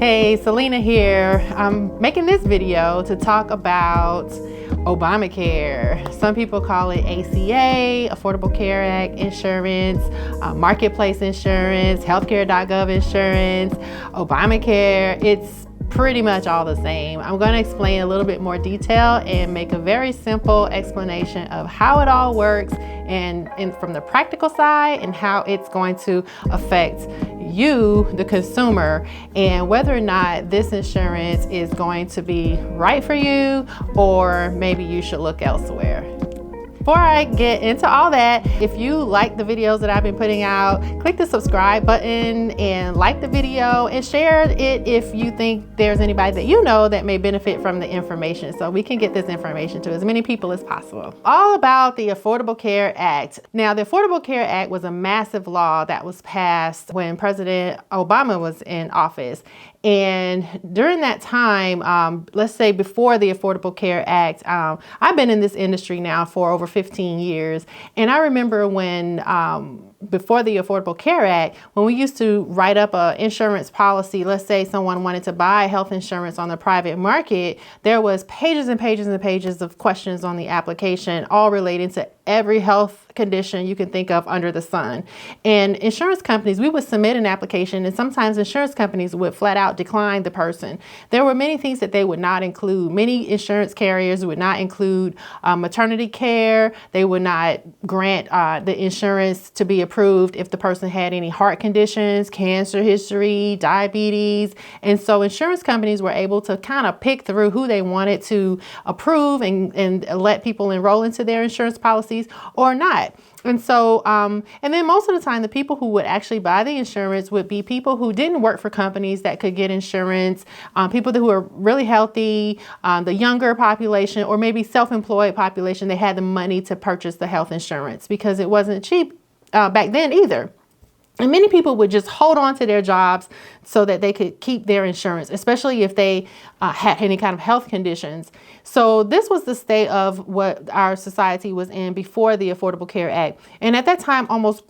Hey, Salina here. I'm making this video to talk about Obamacare. Some people call it ACA, Affordable Care Act insurance, marketplace insurance, healthcare.gov insurance, Obamacare. It's pretty much all the same. I'm going to explain a little bit more detail and make a very simple explanation of how it all works and from the practical side and how it's going to affect you, the consumer, and whether or not this insurance is going to be right for you or maybe you should look elsewhere. Before I get into all that, if you like the videos that I've been putting out, click the subscribe button and like the video and share it if you think there's anybody that you know that may benefit from the information, so we can get this information to as many people as possible. All about the Affordable Care Act. Now, the Affordable Care Act was a massive law that was passed when President Obama was in office. And during that time, let's say before the Affordable Care Act, I've been in this industry now for over 15 years. And I remember when, before the Affordable Care Act, when we used to write up an insurance policy, let's say someone wanted to buy health insurance on the private market, there was pages and pages and pages of questions on the application, all relating to every health condition you can think of under the sun. And insurance companies, we would submit an application, and sometimes insurance companies would flat out decline the person. There were many things that they would not include. Many insurance carriers would not include maternity care. They would not grant the insurance to be approved if the person had any heart conditions, cancer history, diabetes. And so insurance companies were able to kind of pick through who they wanted to approve and let people enroll into their insurance policies or not. And so, and then most of the time, the people who would actually buy the insurance would be people who didn't work for companies that could get insurance, people who are really healthy, the younger population, or maybe self-employed population. They had the money to purchase the health insurance because it wasn't cheap back then either. And many people would just hold on to their jobs so that they could keep their insurance, especially if they had any kind of health conditions. So this was the state of what our society was in before the Affordable Care Act. And at that time, almost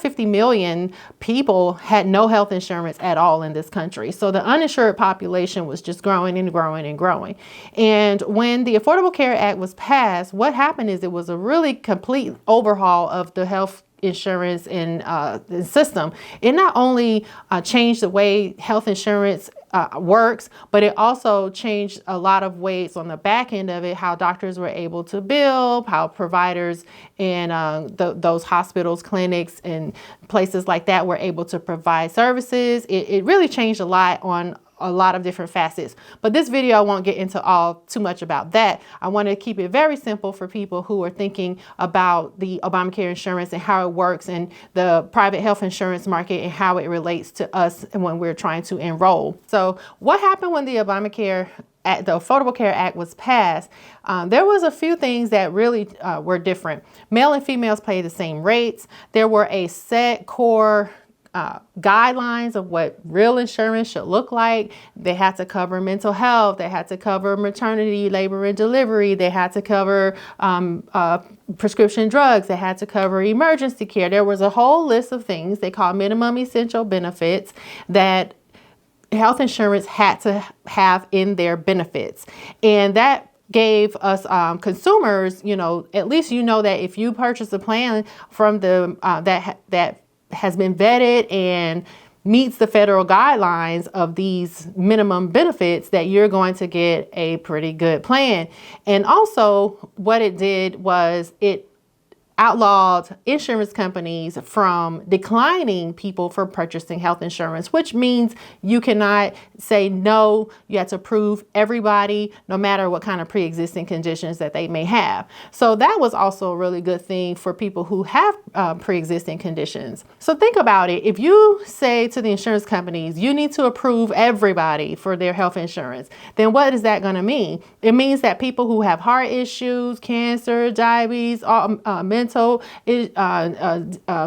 50 million people had no health insurance at all in this country. So the uninsured population was just growing and growing and growing. And when the Affordable Care Act was passed, what happened is it was a really complete overhaul of the health insurance and the system. It not only changed the way health insurance works, but it also changed a lot of ways on the back end of it, how doctors were able to bill, how providers and those hospitals, clinics, and places like that were able to provide services. It really changed a lot on a lot of different facets, but this video I won't get into too much about that. I want to keep it very simple for people who are thinking about the Obamacare insurance and how it works and the private health insurance market and how it relates to us when we're trying to enroll. So what happened when the Obamacare Act, the Affordable Care Act, was passed? There was a few things that really were different. Male and females pay the same rates. There were a set core guidelines of what real insurance should look like. They had to cover mental health. They had to cover maternity, labor and delivery. They had to cover prescription drugs. They had to cover emergency care. There was a whole list of things they call minimum essential benefits that health insurance had to have in their benefits. And that gave us consumers, at least that if you purchase a plan from the that has been vetted and meets the federal guidelines of these minimum benefits, that you're going to get a pretty good plan. And also what it did was it outlawed insurance companies from declining people for purchasing health insurance, which means you cannot say no. You have to approve everybody, no matter what kind of pre-existing conditions that they may have. So that was also a really good thing for people who have pre-existing conditions. So think about it. If you say to the insurance companies, you need to approve everybody for their health insurance, then what is that going to mean? It means that people who have heart issues, cancer, diabetes, mental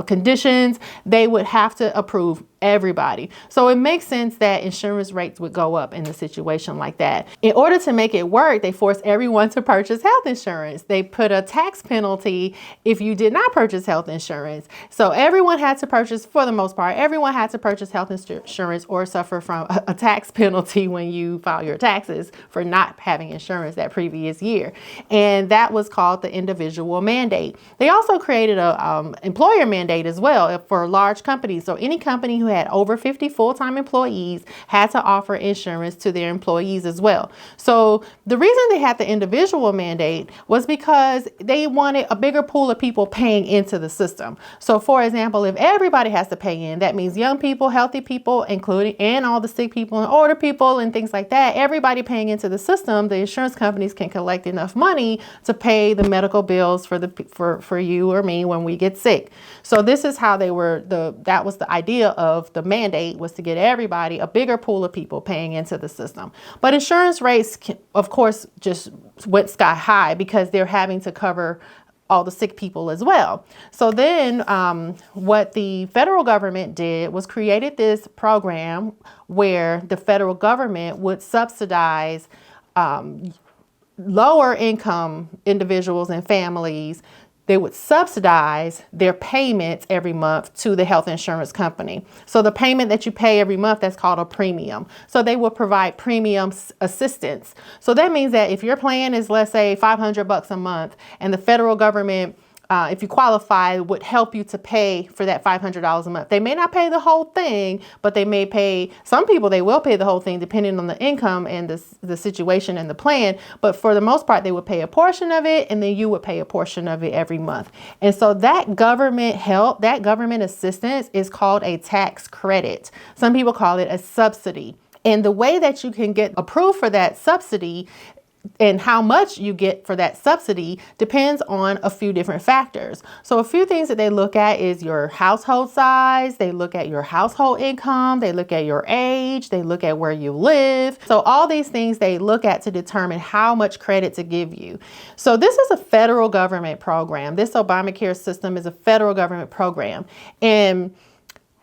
conditions, they would have to approve everybody. So it makes sense that insurance rates would go up in a situation like that. In order to make it work, they forced everyone to purchase health insurance. They put a tax penalty if you did not purchase health insurance. So everyone had to purchase, for the most part, everyone had to purchase health insurance or suffer from a tax penalty when you file your taxes for not having insurance that previous year. And that was called the individual mandate. They also created a employer mandate as well for large companies. So any company who had over 50 full-time employees had to offer insurance to their employees as well. So the reason they had the individual mandate was because they wanted a bigger pool of people paying into the system. So for example, if everybody has to pay in, that means young people, healthy people, including, and all the sick people and older people and things like that, everybody paying into the system, the insurance companies can collect enough money to pay the medical bills for you or me when we get sick. So this is how that was the idea of the mandate, was to get everybody, a bigger pool of people paying into the system. But insurance rates, of course, just went sky high because they're having to cover all the sick people as well. So then what the federal government did was created this program where the federal government would subsidize lower income individuals and families. They would subsidize their payments every month to the health insurance company. So the payment that you pay every month, that's called a premium. So they will provide premium assistance. So that means that if your plan is, let's say, $500 a month, and the federal government, if you qualify, would help you to pay for that $500 a month. They may not pay the whole thing, but they may pay, some people, they will pay the whole thing depending on the income and the situation and the plan. But for the most part, they would pay a portion of it, and then you would pay a portion of it every month. And so that government help, that government assistance is called a tax credit. Some people call it a subsidy. And the way that you can get approved for that subsidy and how much you get for that subsidy depends on a few different factors. So a few things that they look at is your household size. They look at your household income. They look at your age. They look at where you live. So all these things they look at to determine how much credit to give you. So this is a federal government program. This Obamacare system is a federal government program. And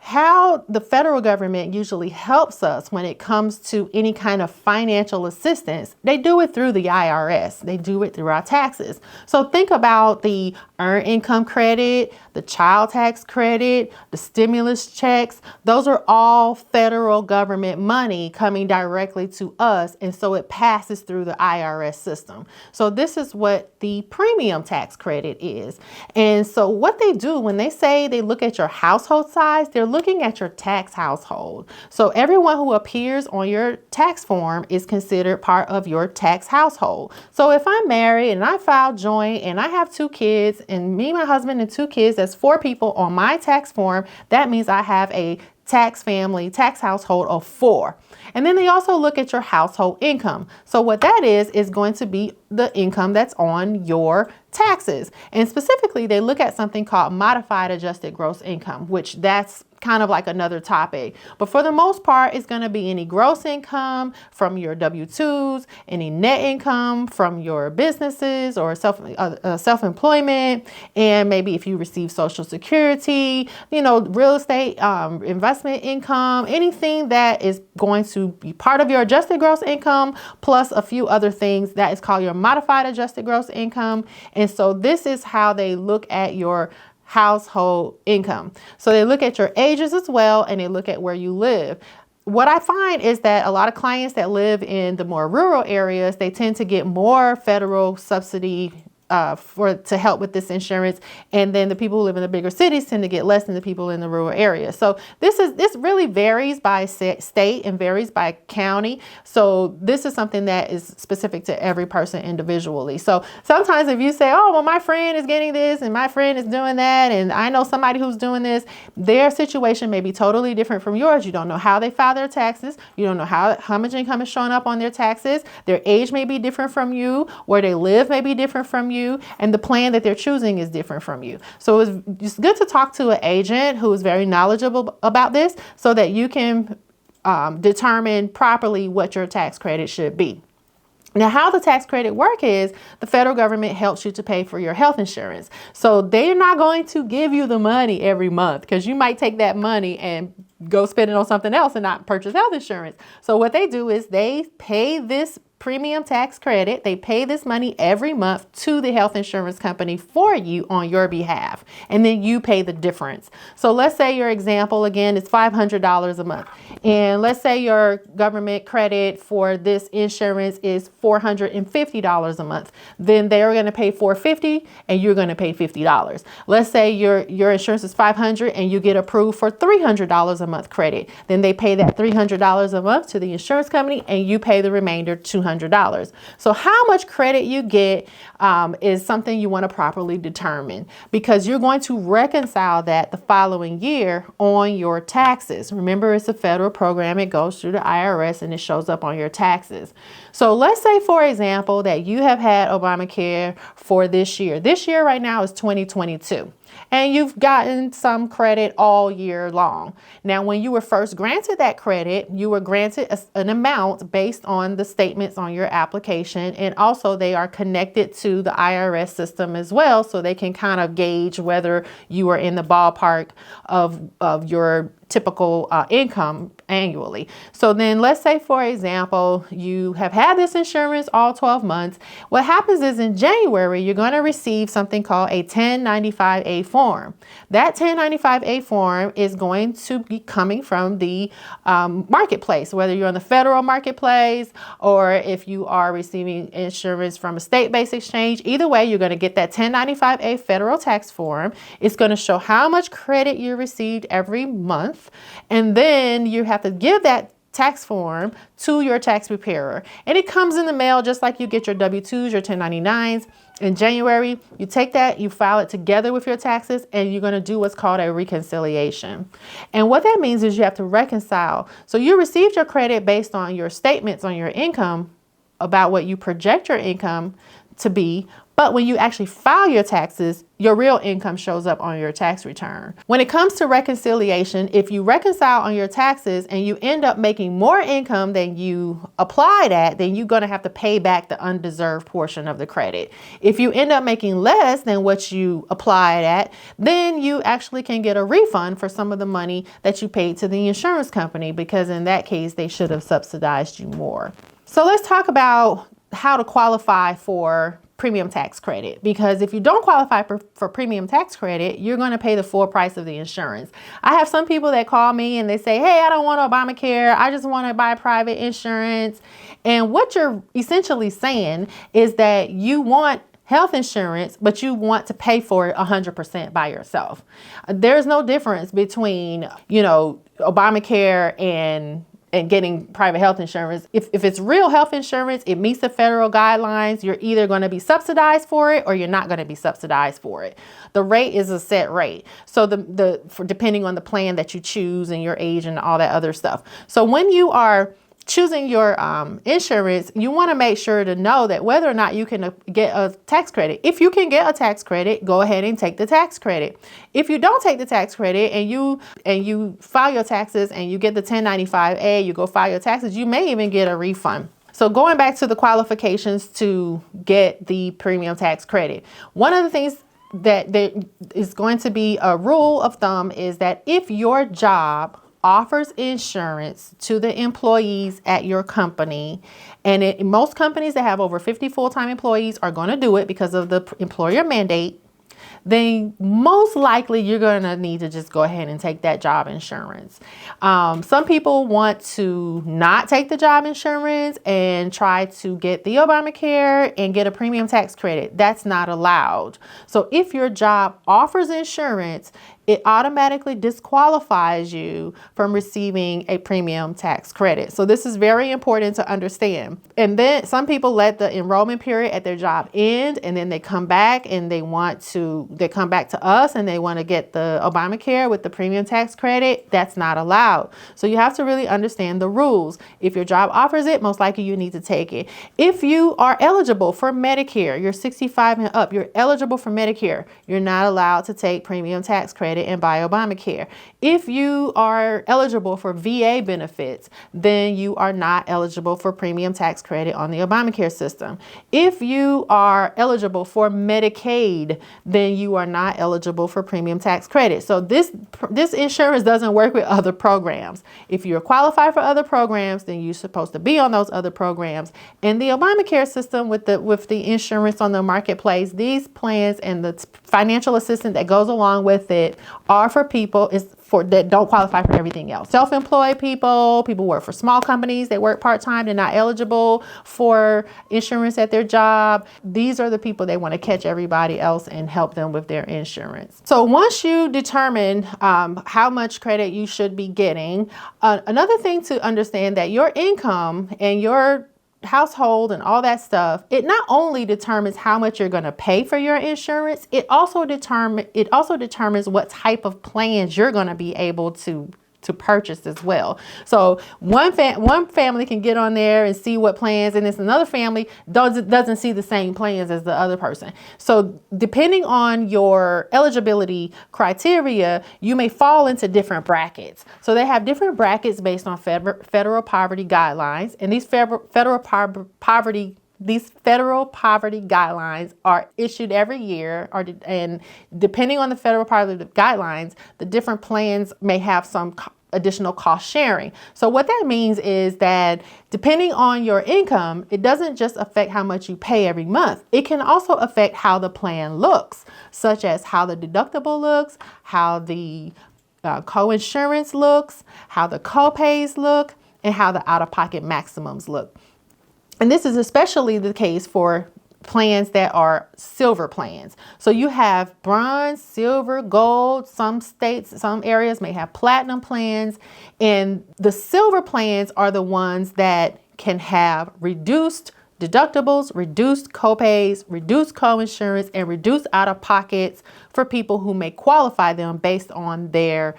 how the federal government usually helps us when it comes to any kind of financial assistance, they do it through the IRS. They do it through our taxes. So think about the earned income credit, the child tax credit, the stimulus checks. Those are all federal government money coming directly to us. And so it passes through the IRS system. So this is what the premium tax credit is. And so what they do when they say they look at your household size, they're looking at your tax household. So everyone who appears on your tax form is considered part of your tax household. So if I'm married and I file joint and I have 2 kids, and me, my husband, and 2 kids, that's 4 people on my tax form, that means I have a tax household of 4. And then they also look at your household income. So what that is going to be the income that's on your taxes. And specifically, they look at something called modified adjusted gross income, which that's kind of like another topic. But for the most part, it's going to be any gross income from your W-2s, any net income from your businesses or self-employment, and maybe if you receive Social Security, real estate, investment income, anything that is going to be part of your adjusted gross income, plus a few other things that is called your modified adjusted gross income. And so this is how they look at your household income. So they look at your ages as well, and they look at where you live. What I find is that a lot of clients that live in the more rural areas, they tend to get more federal subsidy to help with this insurance, and then the people who live in the bigger cities tend to get less than the people in the rural areas. So this really varies by state and varies by county. So this is something that is specific to every person individually. So sometimes if you say, oh, well, my friend is getting this and my friend is doing that, and I know somebody who's doing this, their situation may be totally different from yours. You don't know how they file their taxes. You don't know how much income is showing up on their taxes. Their age may be different from you. Where they live may be different from you. And the plan that they're choosing is different from you. So it's just good to talk to an agent who is very knowledgeable about this so that you can determine properly what your tax credit should be. Now, how the tax credit work is the federal government helps you to pay for your health insurance. So they're not going to give you the money every month, because you might take that money and go spend it on something else and not purchase health insurance. So what they do is they pay this premium tax credit. They pay this money every month to the health insurance company for you on your behalf. And then you pay the difference. So let's say your example again is $500 a month. And let's say your government credit for this insurance is $450 a month. Then they're going to pay $450 and you're going to pay $50. Let's say your insurance is $500 and you get approved for $300 a month credit. Then they pay that $300 a month to the insurance company and you pay the remainder $200. So how much credit you get is something you want to properly determine, because you're going to reconcile that the following year on your taxes. Remember, it's a federal program. It goes through the IRS and it shows up on your taxes. So let's say, for example, that you have had Obamacare for this year. This year right now is 2022. And you've gotten some credit all year long. Now, when you were first granted that credit, you were granted an amount based on the statements on your application. And also they are connected to the IRS system as well. So they can kind of gauge whether you are in the ballpark of your typical income annually. So then let's say, for example, you have had this insurance all 12 months. What happens is in January, you're going to receive something called a 1095-A form. That 1095-A form is going to be coming from the marketplace, whether you're on the federal marketplace or if you are receiving insurance from a state-based exchange. Either way, you're going to get that 1095-A federal tax form. It's going to show how much credit you received every month. And then you have to give that tax form to your tax preparer. And it comes in the mail just like you get your W-2s, your 1099s. In January, you take that, you file it together with your taxes, and you're going to do what's called a reconciliation. And what that means is you have to reconcile. So you received your credit based on your statements on your income about what you project your income to be. But when you actually file your taxes, your real income shows up on your tax return. When it comes to reconciliation, if you reconcile on your taxes and you end up making more income than you applied at, then you're going to have to pay back the undeserved portion of the credit. If you end up making less than what you applied at, then you actually can get a refund for some of the money that you paid to the insurance company, because in that case, they should have subsidized you more. So let's talk about how to qualify for premium tax credit, because if you don't qualify for premium tax credit, you're going to pay the full price of the insurance. I have some people that call me and they say, hey, I don't want Obamacare. I just want to buy private insurance. And what you're essentially saying is that you want health insurance, but you want to pay for it 100% by yourself. There's no difference between, Obamacare and getting private health insurance. If it's real health insurance, it meets the federal guidelines, you're either going to be subsidized for it or you're not going to be subsidized for it. The rate is a set rate. So depending on the plan that you choose and your age and all that other stuff. So when you are choosing your insurance, you want to make sure to know that whether or not you can get a tax credit. If you can get a tax credit, go ahead and take the tax credit. If you don't take the tax credit and you file your taxes and you get the 1095-A, you go file your taxes, you may even get a refund. So going back to the qualifications to get the premium tax credit, one of the things that there is going to be a rule of thumb is that if your job offers insurance to the employees at your company, and most companies that have over 50 full-time employees are going to do it because of the employer mandate, then most likely you're going to need to just go ahead and take that job insurance. Some people want to not take the job insurance and try to get the Obamacare and get a premium tax credit. That's not allowed. So if your job offers insurance, it automatically disqualifies you from receiving a premium tax credit. So this is very important to understand. And then some people let the enrollment period at their job end, and then they come back and they come back to us and they want to get the Obamacare with the premium tax credit. That's not allowed. So you have to really understand the rules. If your job offers it, most likely you need to take it. If you are eligible for Medicare, you're 65 and up, you're eligible for Medicare, you're not allowed to take premium tax credit credit and buy Obamacare. If you are eligible for VA benefits, then you are not eligible for premium tax credit on the Obamacare system. If you are eligible for Medicaid, then you are not eligible for premium tax credit. So this insurance doesn't work with other programs. If you're qualified for other programs, then you're supposed to be on those other programs. And the Obamacare system with the insurance on the marketplace, these plans and the financial assistance that goes along with it are for people that don't qualify for everything else. Self-employed people who work for small companies, they work part-time, they're not eligible for insurance at their job. These are the people they want to catch everybody else and help them with their insurance. So once you determine how much credit you should be getting, another thing to understand that your income and your household and all that stuff, it not only determines how much you're going to pay for your insurance, it also determines what type of plans you're going to be able to purchase as well. So one family can get on there and see what plans, and it's another family doesn't see the same plans as the other person. So depending on your eligibility criteria, you may fall into different brackets. So they have different brackets based on federal poverty guidelines, and these federal poverty guidelines are issued every year, and depending on the federal poverty guidelines, the different plans may have some additional cost sharing. So what that means is that depending on your income, it doesn't just affect how much you pay every month. It can also affect how the plan looks, such as how the deductible looks, how the co-insurance looks, how the co-pays look, and how the out-of-pocket maximums look. And this is especially the case for plans that are silver plans. So you have bronze, silver, gold. Some states, some areas may have platinum plans. And the silver plans are the ones that can have reduced deductibles, reduced copays, reduced co-insurance, and reduced out-of-pockets for people who may qualify them based on the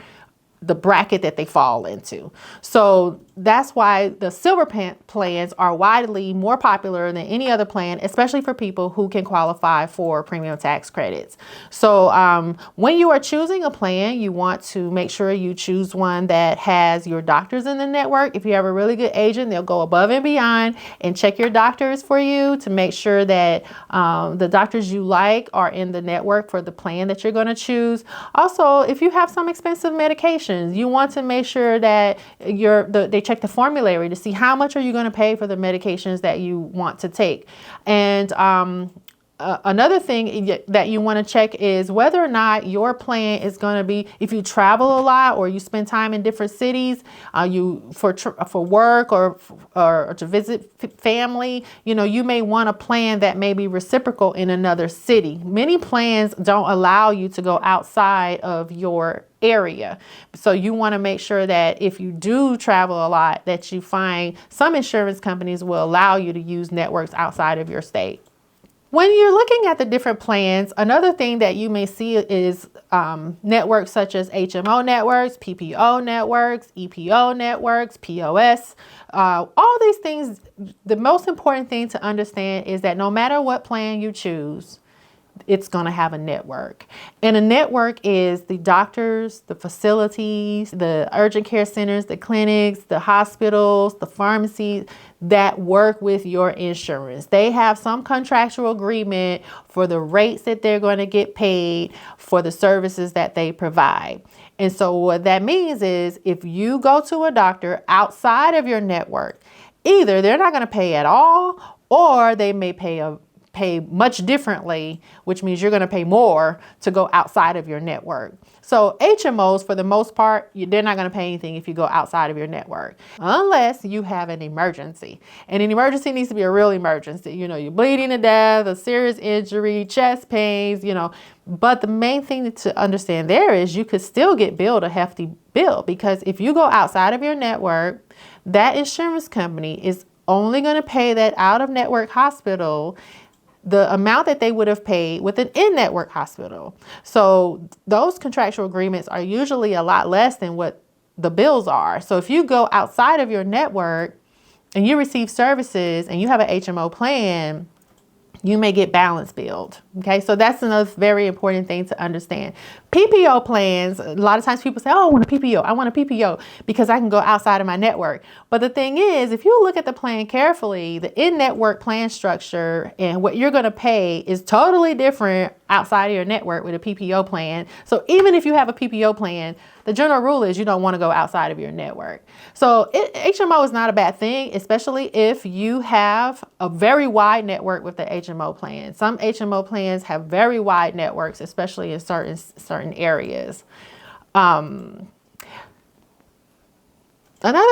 bracket that they fall into. So that's why the silver plans are widely more popular than any other plan, especially for people who can qualify for premium tax credits. So when you are choosing a plan, you want to make sure you choose one that has your doctors in the network. If you have a really good agent, they'll go above and beyond and check your doctors for you to make sure that the doctors you like are in the network for the plan that you're going to choose. Also, if you have some expensive medications, you want to make sure that they check the formulary to see how much are you going to pay for the medications that you want to take. And another thing that you want to check is whether or not your plan is going to be, if you travel a lot or you spend time in different cities, for work or to visit family, you may want a plan that may be reciprocal in another city. Many plans don't allow you to go outside of your area. So you want to make sure that if you do travel a lot, that you find some insurance companies will allow you to use networks outside of your state. When you're looking at the different plans, another thing that you may see is networks such as HMO networks, PPO networks, EPO networks, POS. All these things, the most important thing to understand is that no matter what plan you choose, it's going to have a network. And a network is the doctors, the facilities, the urgent care centers, the clinics, the hospitals, the pharmacies that work with your insurance. They have some contractual agreement for the rates that they're going to get paid for the services that they provide. And so what that means is if you go to a doctor outside of your network, either they're not going to pay at all, or they may pay much differently, which means you're going to pay more to go outside of your network. So HMOs, for the most part, they're not going to pay anything if you go outside of your network, unless you have an emergency. And an emergency needs to be a real emergency. You're bleeding to death, a serious injury, chest pains, But the main thing to understand there is you could still get billed a hefty bill, because if you go outside of your network, that insurance company is only going to pay that out-of-network hospital the amount that they would have paid with an in-network hospital. So those contractual agreements are usually a lot less than what the bills are. So if you go outside of your network and you receive services and you have an HMO plan, you may get balance billed. Okay, so that's another very important thing to understand. PPO plans, a lot of times people say, oh, I want a PPO. I want a PPO because I can go outside of my network. But the thing is, if you look at the plan carefully, the in-network plan structure and what you're going to pay is totally different outside of your network with a PPO plan. So even if you have a PPO plan, the general rule is you don't want to go outside of your network. So HMO is not a bad thing, especially if you have a very wide network with the HMO plan. Some HMO plans have very wide networks, especially in certain areas. Another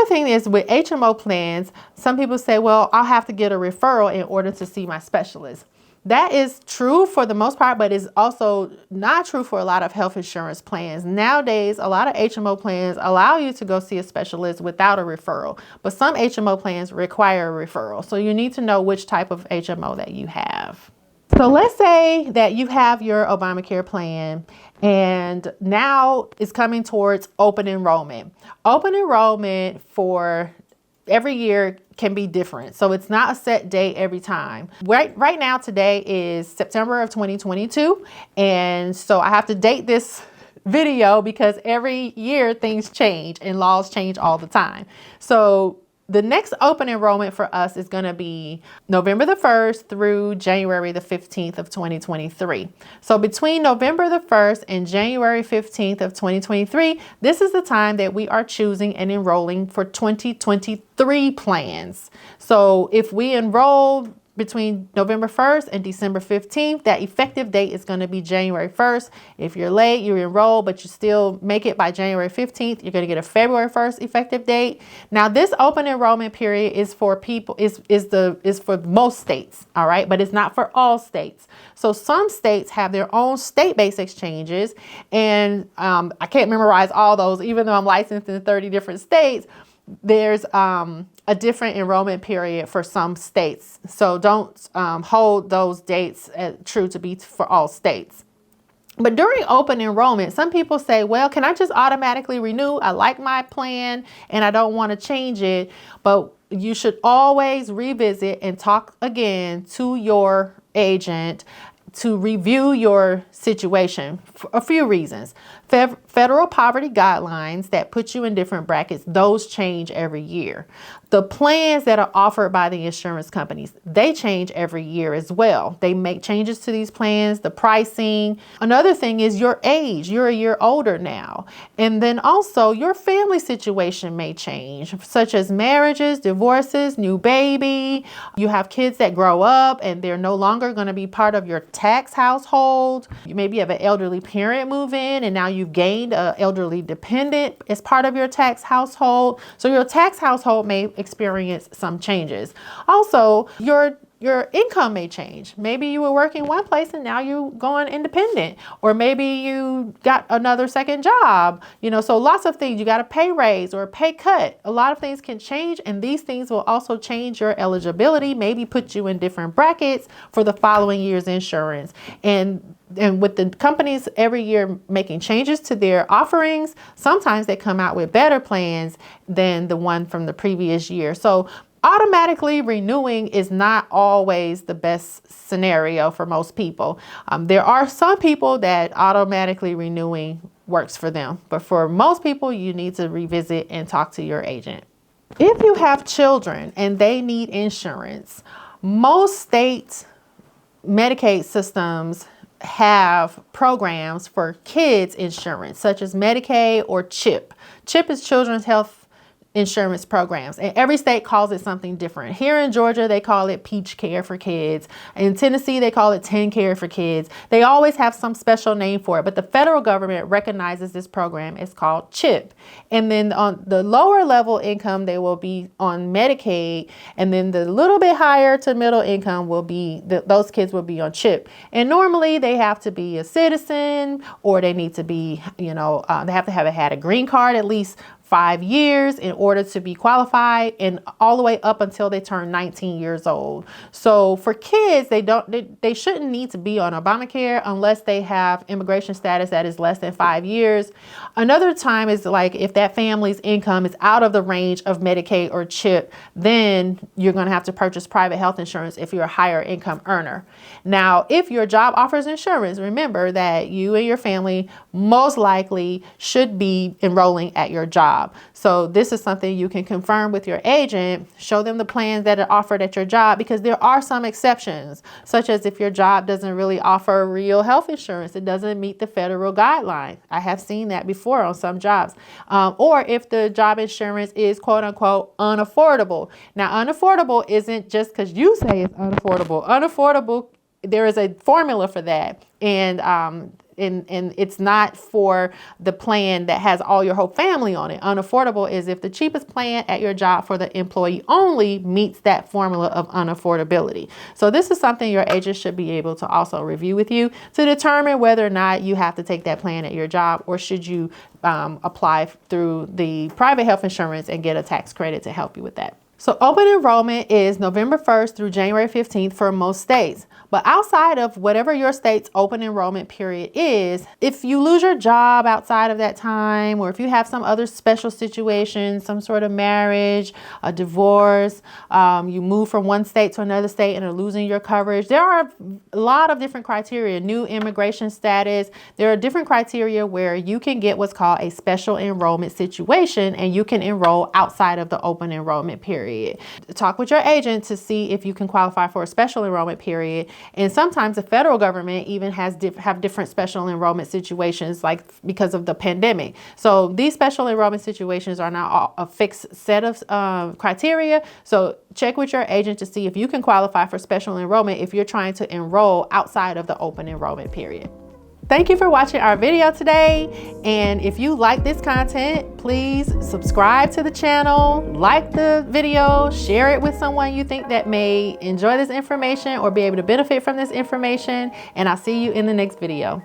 thing is with HMO plans, some people say, well, I'll have to get a referral in order to see my specialist. That is true for the most part, but is also not true for a lot of health insurance plans. Nowadays, a lot of HMO plans allow you to go see a specialist without a referral, but some HMO plans require a referral. So you need to know which type of HMO that you have. So let's say that you have your Obamacare plan and now it's coming towards open enrollment. Open enrollment for every year can be different. So it's not a set date every time. Right now, today is September of 2022. And so I have to date this video because every year things change and laws change all the time. So the next open enrollment for us is going to be November the 1st through January the 15th of 2023. So between November the 1st and January 15th of 2023, this is the time that we are choosing and enrolling for 2023 plans. So if we enroll between November 1st and December 15th, that effective date is going to be January 1st. If you're late, you enroll, but you still make it by January 15th, you're going to get a February 1st effective date. Now, this open enrollment period is for people, is for most states, all right, but it's not for all states. So some states have their own state-based exchanges, and I can't memorize all those, even though I'm licensed in 30 different states. There's a different enrollment period for some states. So don't hold those dates true to be for all states. But during open enrollment, some people say, well, can I just automatically renew? I like my plan and I don't want to change it. But you should always revisit and talk again to your agent to review your situation for a few reasons. Federal poverty guidelines that put you in different brackets, those change every year. The plans that are offered by the insurance companies, they change every year as well. They make changes to these plans, the pricing. Another thing is your age. You're a year older now. And then also your family situation may change, such as marriages, divorces, new baby. You have kids that grow up and they're no longer going to be part of your tax household. You maybe have an elderly parent move in and now you've gained an elderly dependent as part of your tax household. So your tax household may experience some changes. Also, your income may change. Maybe you were working one place and now you're going independent, or maybe you got another second job, so lots of things. You got a pay raise or a pay cut. A lot of things can change, and these things will also change your eligibility, maybe put you in different brackets for the following year's insurance. And with the companies every year making changes to their offerings, sometimes they come out with better plans than the one from the previous year. So automatically renewing is not always the best scenario for most people. There are some people that automatically renewing works for them, but for most people, you need to revisit and talk to your agent. If you have children and they need insurance, most states' Medicaid systems have programs for kids insurance, such as Medicaid or CHIP. CHIP is Children's Health Insurance Programs, and every state calls it something different. Here in Georgia, they call it Peach Care for kids. In Tennessee, they call it 10 Care for kids. They always have some special name for it, but the federal government recognizes this program. It's called CHIP. And then on the lower level income, they will be on Medicaid, and then the little bit higher to middle income will be, those kids will be on CHIP. And normally they have to be a citizen, or they need to be, they have to have had a green card at least 5 years in order to be qualified, and all the way up until they turn 19 years old. So for kids, they shouldn't need to be on Obamacare unless they have immigration status that is less than 5 years. Another time is like if that family's income is out of the range of Medicaid or CHIP, then you're going to have to purchase private health insurance if you're a higher income earner. Now, if your job offers insurance, remember that you and your family most likely should be enrolling at your job. So this is something you can confirm with your agent, show them the plans that are offered at your job, because there are some exceptions, such as if your job doesn't really offer real health insurance, it doesn't meet the federal guidelines. I have seen that before on some jobs. Or if the job insurance is quote unquote unaffordable. Now, unaffordable isn't just because you say it's unaffordable. Unaffordable, there is a formula for that. And it's not for the plan that has all your whole family on it. Unaffordable is if the cheapest plan at your job for the employee only meets that formula of unaffordability. So this is something your agent should be able to also review with you to determine whether or not you have to take that plan at your job, or should you apply through the private health insurance and get a tax credit to help you with that. So open enrollment is November 1st through January 15th for most states. But outside of whatever your state's open enrollment period is, if you lose your job outside of that time, or if you have some other special situation, some sort of marriage, a divorce, you move from one state to another state and are losing your coverage, there are a lot of different criteria. New immigration status, there are different criteria where you can get what's called a special enrollment situation, and you can enroll outside of the open enrollment period. Talk with your agent to see if you can qualify for a special enrollment period. And sometimes the federal government even have different special enrollment situations, like because of the pandemic. So these special enrollment situations are not a fixed set of criteria. So check with your agent to see if you can qualify for special enrollment if you're trying to enroll outside of the open enrollment period. Thank you for watching our video today. And if you like this content, please subscribe to the channel, like the video, share it with someone you think that may enjoy this information or be able to benefit from this information. And I'll see you in the next video.